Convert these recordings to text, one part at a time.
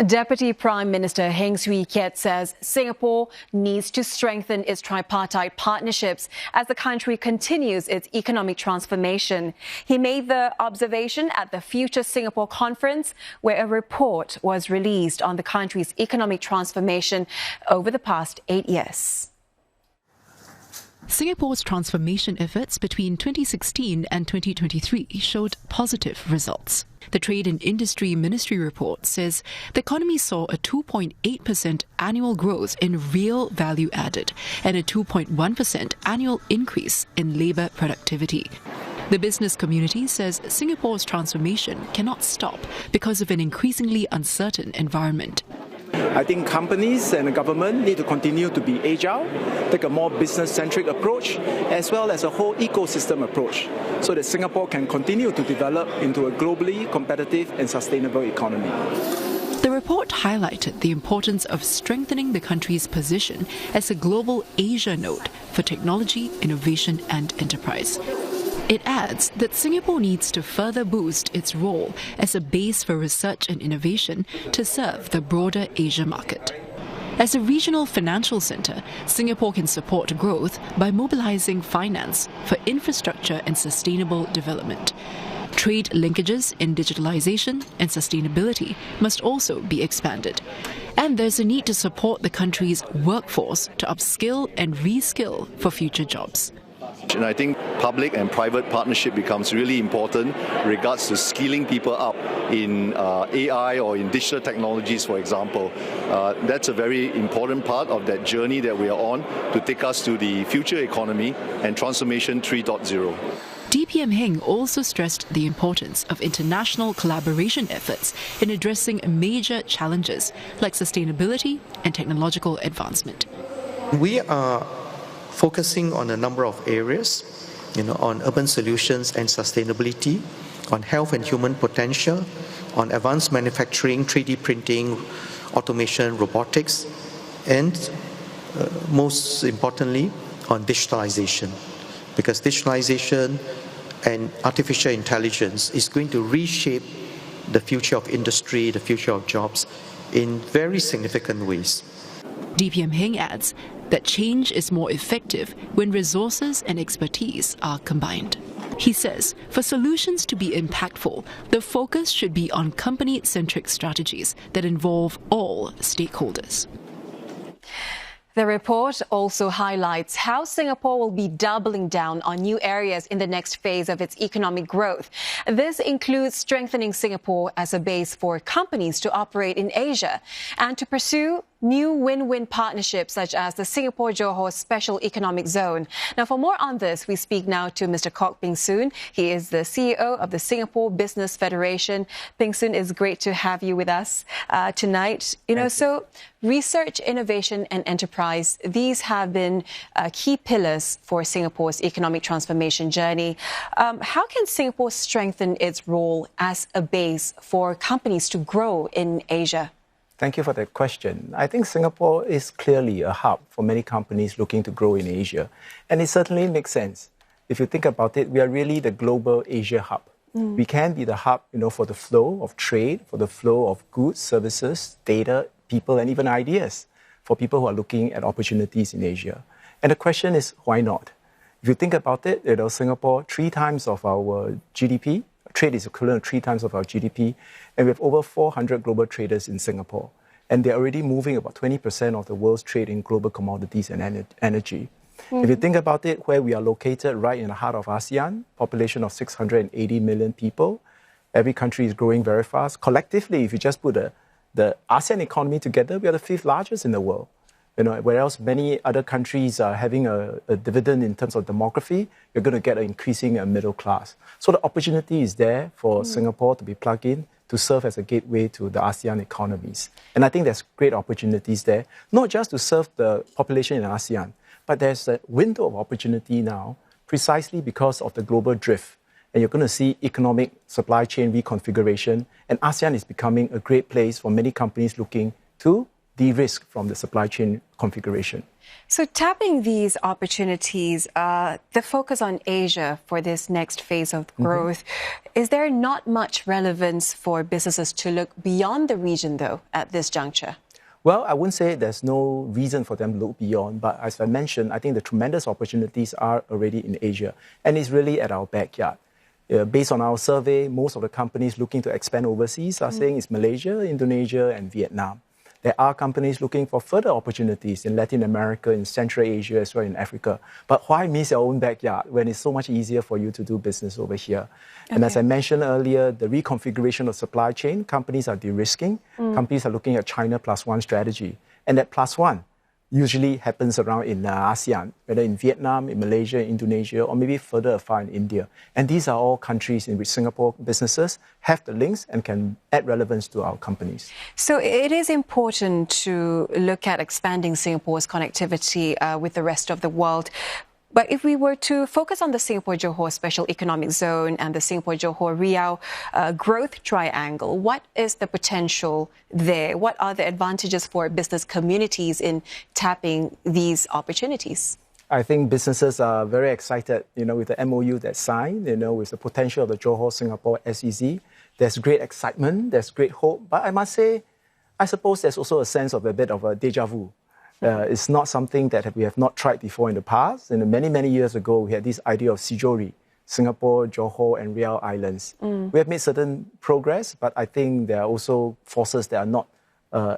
Deputy Prime Minister Heng Keat says Singapore needs to strengthen its tripartite partnerships as the country continues its economic transformation. He made the observation at the Future Singapore Conference, where a report was released on the country's economic transformation over the past 8 years. Singapore's transformation efforts between 2016 and 2023 showed positive results. The Trade and Industry Ministry report says the economy saw a 2.8% annual growth in real value added and a 2.1% annual increase in labour productivity. The business community says Singapore's transformation cannot stop because of an increasingly uncertain environment. I think companies and the government need to continue to be agile, take a more business-centric approach, as well as a whole ecosystem approach, so that Singapore can continue to develop into a globally competitive and sustainable economy. The report highlighted the importance of strengthening the country's position as a global Asia node for technology, innovation and enterprise. It adds that Singapore needs to further boost its role as a base for research and innovation to serve the broader Asia market. As a regional financial centre, Singapore can support growth by mobilising finance for infrastructure and sustainable development. Trade linkages in digitalisation and sustainability must also be expanded. And there's a need to support the country's workforce to upskill and reskill for future jobs. And I think public and private partnership becomes really important in regards to skilling people up in AI or in digital technologies, for example. That's a very important part of that journey that we are on to take us to the future economy and transformation 3.0. DPM Heng also stressed the importance of international collaboration efforts in addressing major challenges like sustainability and technological advancement. We are focusing on a number of areas, on urban solutions and sustainability, on health and human potential, on advanced manufacturing, 3D printing, automation, robotics, and most importantly, on digitalization. Because digitalization and artificial intelligence is going to reshape the future of industry, the future of jobs in very significant ways. DPM Heng adds that change is more effective when resources and expertise are combined. He says for solutions to be impactful, the focus should be on company-centric strategies that involve all stakeholders. The report also highlights how Singapore will be doubling down on new areas in the next phase of its economic growth. This includes strengthening Singapore as a base for companies to operate in Asia and to pursue new win-win partnerships such as the Singapore-Johor Special Economic Zone. Now, for more on this, we speak now to Mr. Kok Beng Soon. He is the CEO of the Singapore Business Federation. Beng Soon, it's great to have you with us tonight. So research, innovation and enterprise, these have been key pillars for Singapore's economic transformation journey. How can Singapore strengthen its role as a base for companies to grow in Asia? Thank you for that question. I think Singapore is clearly a hub for many companies looking to grow in Asia. And it certainly makes sense. If you think about it, we are really the global Asia hub. We can be the hub, for the flow of trade, for the flow of goods, services, data, people, and even ideas for people who are looking at opportunities in Asia. And the question is, why not? If you think about it, Singapore, 3 times of our GDP, trade is equivalent to 3 times of our GDP, and we have over 400 global traders in Singapore. And they're already moving about 20% of the world's trade in global commodities and energy. If you think about it, where we are located right in the heart of ASEAN, population of 680 million people, every country is growing very fast. Collectively, if you just put the ASEAN economy together, we are the 5th largest in the world. Whereas many other countries are having a dividend in terms of demography, you're going to get an increasing middle class. So the opportunity is there for Singapore to be plugged in to serve as a gateway to the ASEAN economies. And I think there's great opportunities there, not just to serve the population in ASEAN, but there's a window of opportunity now precisely because of the global drift. And you're going to see economic supply chain reconfiguration, and ASEAN is becoming a great place for many companies looking to de-risk from the supply chain configuration. So tapping these opportunities, the focus on Asia for this next phase of growth, is there not much relevance for businesses to look beyond the region, though, at this juncture? Well, I wouldn't say there's no reason for them to look beyond, but as I mentioned, I think the tremendous opportunities are already in Asia, and it's really at our backyard. Based on our survey, most of the companies looking to expand overseas are saying it's Malaysia, Indonesia, and Vietnam. There are companies looking for further opportunities in Latin America, in Central Asia, as well as in Africa. But why miss your own backyard when it's so much easier for you to do business over here? Okay. And as I mentioned earlier, the reconfiguration of supply chain, companies are de-risking. Companies are looking at China plus one strategy. And that plus one usually happens around in ASEAN, whether in Vietnam, in Malaysia, Indonesia, or maybe further afar in India. And these are all countries in which Singapore businesses have the links and can add relevance to our companies. So it is important to look at expanding Singapore's connectivity with the rest of the world. But if we were to focus on the Singapore-Johor Special Economic Zone and the Singapore-Johor-Riau growth triangle, what is the potential there? What are the advantages for business communities in tapping these opportunities? I think businesses are very excited, with the MOU that's signed, with the potential of the Johor-Singapore SEZ. There's great excitement, there's great hope. But I must say, I suppose there's also a sense of a bit of a déjà vu. It's not something that we have not tried before in the past. Many, many years ago, we had this idea of Sijori, Singapore, Johor, and Riau Islands. We have made certain progress, but I think there are also forces that are not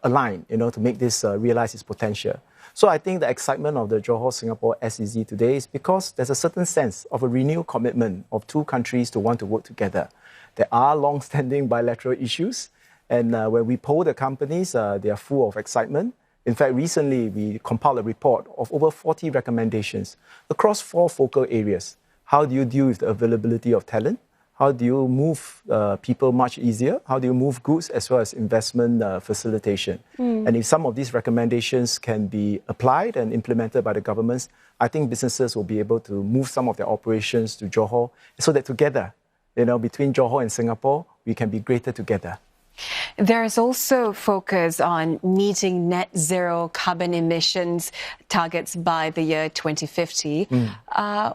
aligned, to make this realize its potential. So I think the excitement of the Johor-Singapore SEZ today is because there's a certain sense of a renewed commitment of two countries to want to work together. There are long-standing bilateral issues, and when we poll the companies, they are full of excitement. In fact, recently, we compiled a report of over 40 recommendations across 4 focal areas. How do you deal with the availability of talent? How do you move people much easier? How do you move goods as well as investment facilitation? And if some of these recommendations can be applied and implemented by the governments, I think businesses will be able to move some of their operations to Johor so that together, between Johor and Singapore, we can be greater together. There is also focus on meeting net zero carbon emissions targets by the year 2050.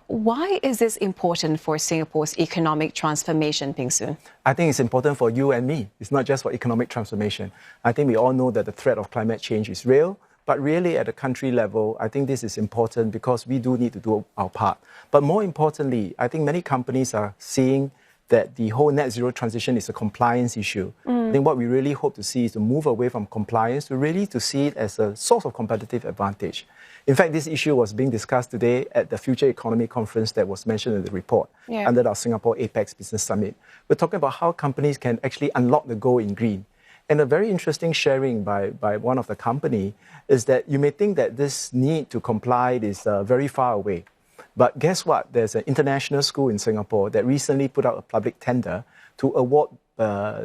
Why is this important for Singapore's economic transformation, Ping Soon? I think it's important for you and me. It's not just for economic transformation. I think we all know that the threat of climate change is real. But really, at a country level, I think this is important because we do need to do our part. But more importantly, I think many companies are seeing that the whole net zero transition is a compliance issue. I think what we really hope to see is to move away from compliance to see it as a source of competitive advantage. In fact, this issue was being discussed today at the Future Economy Conference that was mentioned in the report under our Singapore Apex Business Summit. We're talking about how companies can actually unlock the goal in green. And a very interesting sharing by one of the company is that you may think that this need to comply is very far away. But guess what? There's an international school in Singapore that recently put out a public tender to award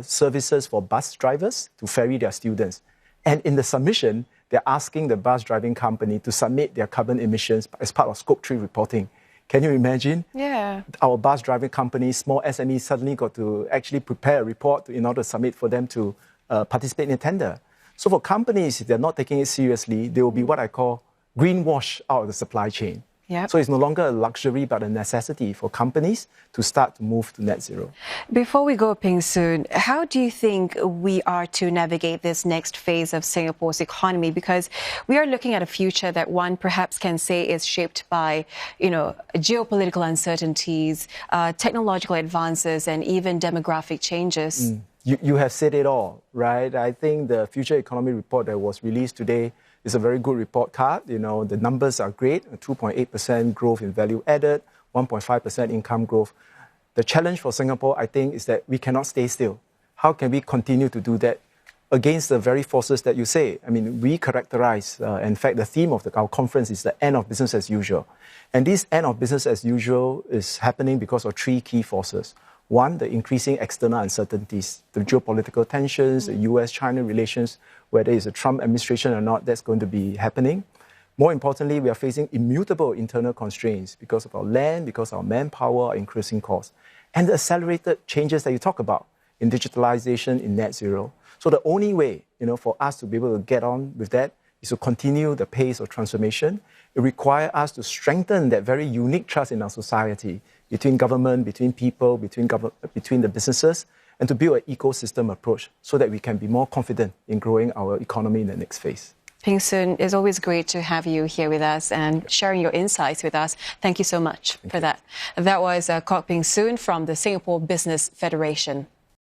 services for bus drivers to ferry their students. And in the submission, they're asking the bus driving company to submit their carbon emissions as part of Scope 3 reporting. Can you imagine? Yeah. Our bus driving companies, small SMEs, suddenly got to actually prepare a report in order to submit for them to participate in a tender. So for companies, if they're not taking it seriously, they will be what I call greenwash out of the supply chain. Yep. So it's no longer a luxury, but a necessity for companies to start to move to net zero. Before we go, Ping Soon, how do you think we are to navigate this next phase of Singapore's economy? Because we are looking at a future that one perhaps can say is shaped by, geopolitical uncertainties, technological advances, and even demographic changes. You have said it all, right? I think the Future Economy report that was released today is a very good report card. The numbers are great, 2.8% growth in value added, 1.5% income growth. The challenge for Singapore, I think, is that we cannot stay still. How can we continue to do that against the very forces that you say? I mean, we characterize, in fact, the theme of our conference is the end of business as usual. And this end of business as usual is happening because of 3 key forces. One, the increasing external uncertainties, the geopolitical tensions, the US-China relations, whether it's a Trump administration or not, that's going to be happening. More importantly, we are facing immutable internal constraints because of our land, because of our manpower, our increasing costs, and the accelerated changes that you talk about in digitalization, in net zero. So the only way, for us to be able to get on with that is to continue the pace of transformation. It requires us to strengthen that very unique trust in our society between government, between people, between the businesses, and to build an ecosystem approach so that we can be more confident in growing our economy in the next phase. Peng Soon, it's always great to have you here with us and sharing your insights with us. Thank you so much for that. That was Peng Soon from the Singapore Business Federation.